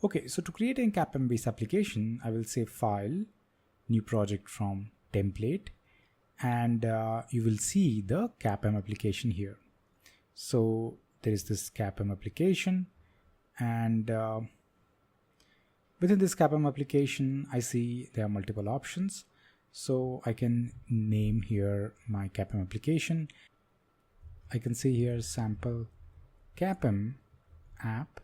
Okay, so to create a CAPM based application, I will say File, New Project from Template, and you will see the CAPM application here. So there is this CAPM application, and within this CAPM application, I see there are multiple options. So I can name here my CAPM application. I can see here sample CAPM app.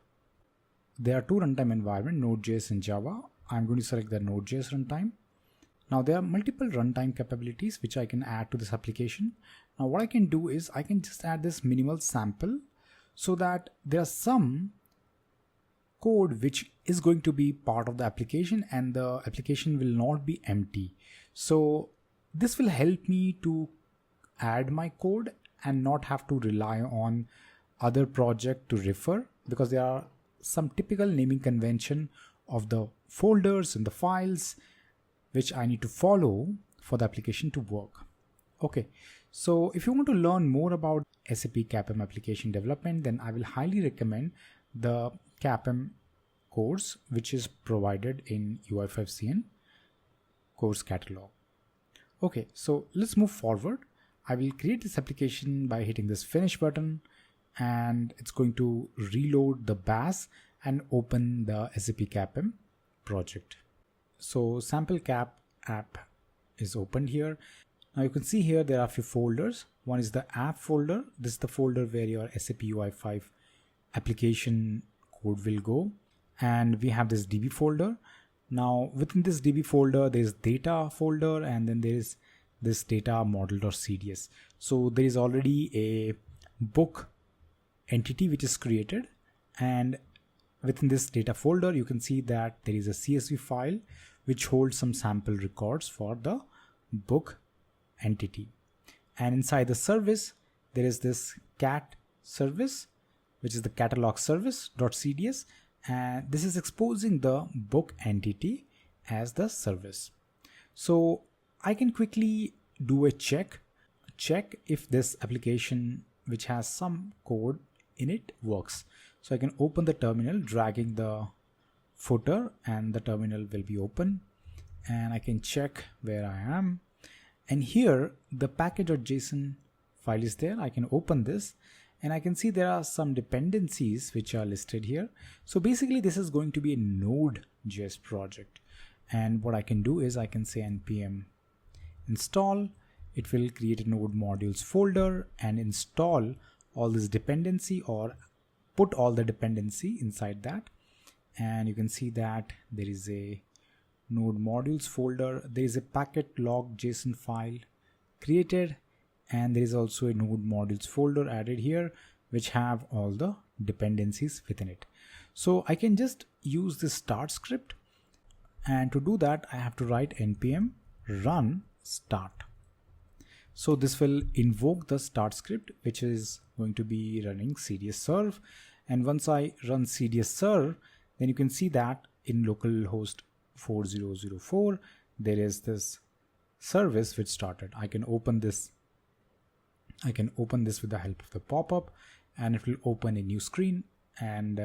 There are two runtime environments, Node.js and Java. I'm going to select the Node.js runtime. Now there are multiple runtime capabilities which I can add to this application. Now what I can do is I can just add this minimal sample so that there are some code which is going to be part of the application and the application will not be empty. So this will help me to add my code and not have to rely on other project to refer, because there are some typical naming convention of the folders and the files which I need to follow for the application to work. Okay, so if you want to learn more about SAP CAPM application development, then I will highly recommend the CAPM course which is provided in UI5CN course catalog. Okay, so let's move forward. I will create this application by hitting this finish button, and it's going to reload the BAS and open the SAP CAPM project. So sample cap app is opened here. Now you can see here there are a few folders. One is the app folder. This is the folder where your SAP UI5 application code will go. And we have this DB folder. Now within this DB folder, there is data folder, and then there is this data model.cds. So there is already a book entity which is created, and within this data folder you can see that there is a CSV file which holds some sample records for the book entity. And inside the service there is this cat service which is the catalog service.cds, and this is exposing the book entity as the service. So I can quickly do a check if this application which has some code in it works. So I can open the terminal dragging the footer, and the terminal will be open, and I can check where I am, and here the package.json file is there. I can open this and I can see there are some dependencies which are listed here. So basically this is going to be a Node.js project, and what I can do is I can say npm install. It will create a node modules folder and install all this dependency, or put all the dependency inside that. And you can see that there is a node modules folder, there is a packet log JSON file created, and there is also a node modules folder added here which have all the dependencies within it. So I can just use this start script, and to do that I have to write npm run start. So this will invoke the start script which is going to be running cdsserv, and once I run cdsserv, then you can see that in localhost 4004 there is this service which started. I can open this with the help of the pop-up, and it will open a new screen, and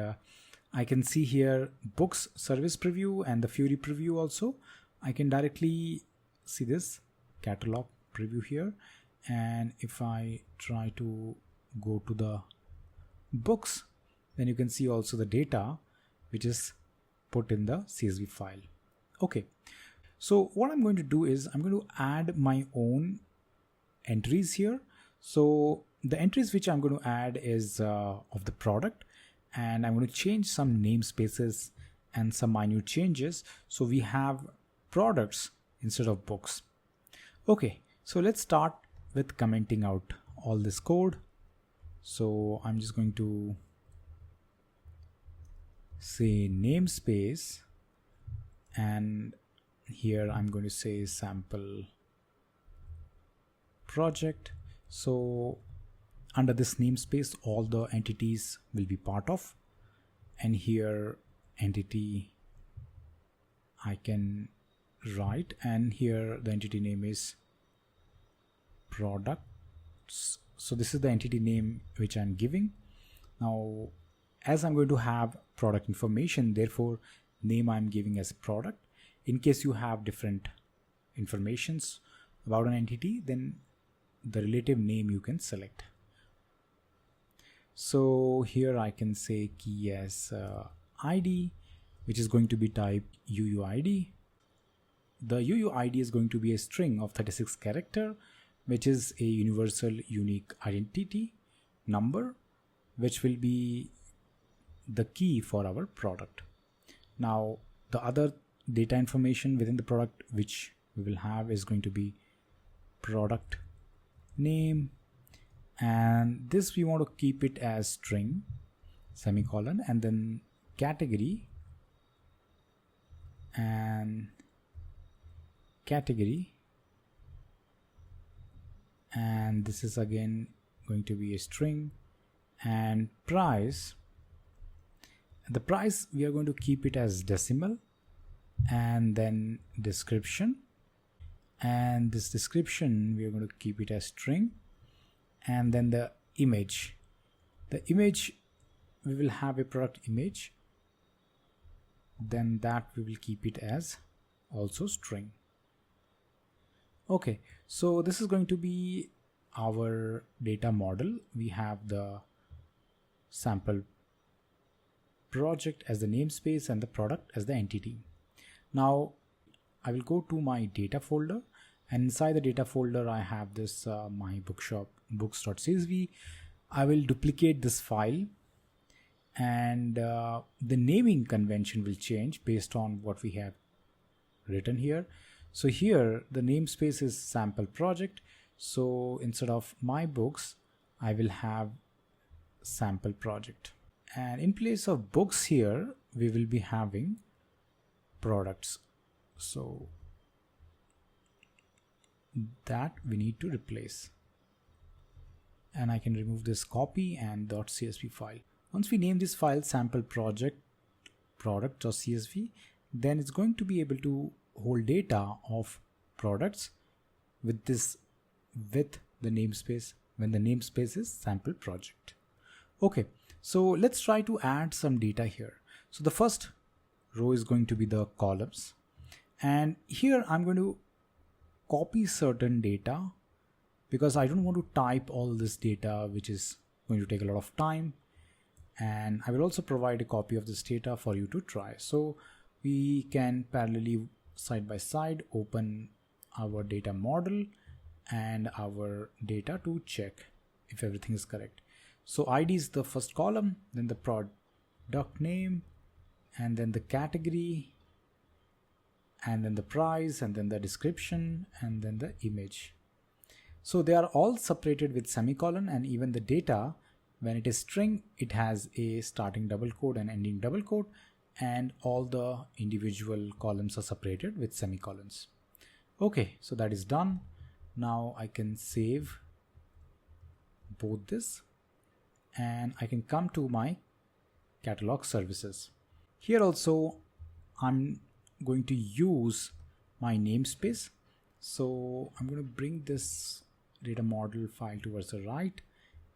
I can see here books service preview and the Fiori preview also. I can directly see this catalog preview here, and if I try to go to the books, then you can see also the data which is put in the CSV file. Okay, so what I'm going to do is I'm going to add my own entries here. So the entries which I'm going to add is of the product, and I'm going to change some namespaces and some minute changes, so we have products instead of books. Okay, so let's start with commenting out all this code. So I'm just going to say namespace, and here I'm going to say sample project. So under this namespace all the entities will be part of, and here entity I can write, and here the entity name is products. So this is the entity name which I'm giving. Now as I'm going to have product information, therefore name I'm giving as product. In case you have different informations about an entity, then the relative name you can select. So here I can say key as ID, which is going to be type UUID. The UUID is going to be a string of 36 character, which is a universal unique identity number, which will be the key for our product. Now the other data information within the product which we will have is going to be product name, and this we want to keep it as string semicolon, and then category and this is again going to be a string, and price, the price we are going to keep it as decimal, and then description, and this description we are going to keep it as string, and then the image we will have a product image, then that we will keep it as also string. Okay, so this is going to be our data model. We have the sample project as the namespace and the product as the entity. Now I will go to my data folder, and inside the data folder I have this my bookshop books.csv. I will duplicate this file, and the naming convention will change based on what we have written here. So here the namespace is sample project, so instead of my books I will have sample project, and in place of books here we will be having products, so that we need to replace, and I can remove this copy and .csv file. Once we name this file sample project product.csv, then it's going to be able to hold data of products with the namespace when the namespace is sample project. Okay, so let's try to add some data here. So the first row is going to be the columns, and here I'm going to copy certain data because I don't want to type all this data, which is going to take a lot of time, and I will also provide a copy of this data for you to try. So we can parallelly side by side open our data model and our data to check if everything is correct. So ID is the first column, then the product name, and then the category, and then the price, and then the description, and then the image. So they are all separated with semicolon, and even the data, when it is string, it has a starting double quote and ending double quote, and all the individual columns are separated with semicolons. Okay, so that is done. Now I can save both this, and I can come to my catalog services. Here also I'm going to use my namespace, so I'm going to bring this data model file towards the right,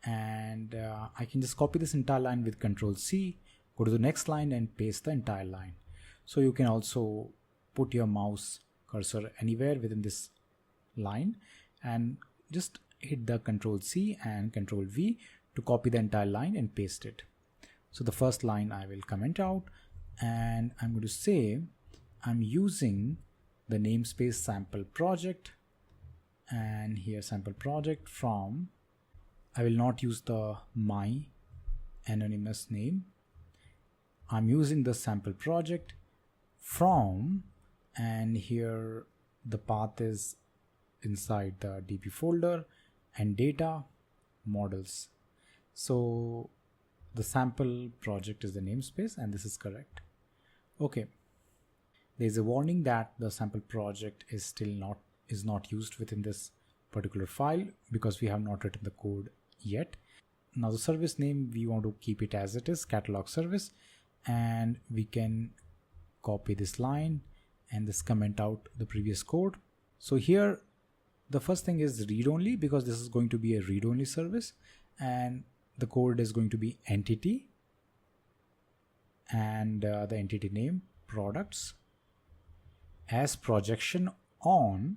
and I can just copy this entire line with Ctrl+C, go to the next line and paste the entire line. So you can also put your mouse cursor anywhere within this line and just hit the Ctrl+C and Ctrl+V to copy the entire line and paste it. So the first line I will comment out, and I'm going to say I'm using the namespace sample project, and here sample project from, I will not use the my anonymous name. I'm using the sample project from, and here the path is inside the DP folder, and data models. So the sample project is the namespace, and this is correct. Okay, there is a warning that the sample project is not used within this particular file because we have not written the code yet. Now the service name, we want to keep it as it is, catalog service, and we can copy this line and this comment out the previous code. So here the first thing is read only, because this is going to be a read only service, and the code is going to be entity and the entity name products as projection on,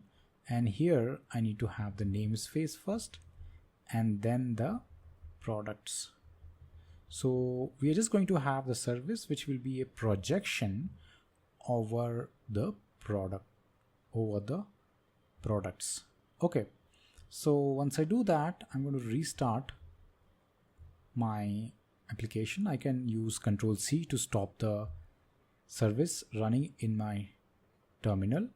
and here I need to have the namespace first and then the products. So we are just going to have the service which will be a projection over the product, over the products. Okay, so once I do that, I'm going to restart my application. I can use Ctrl+C to stop the service running in my terminal,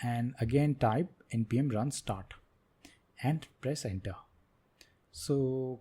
and again type npm run start and press enter. So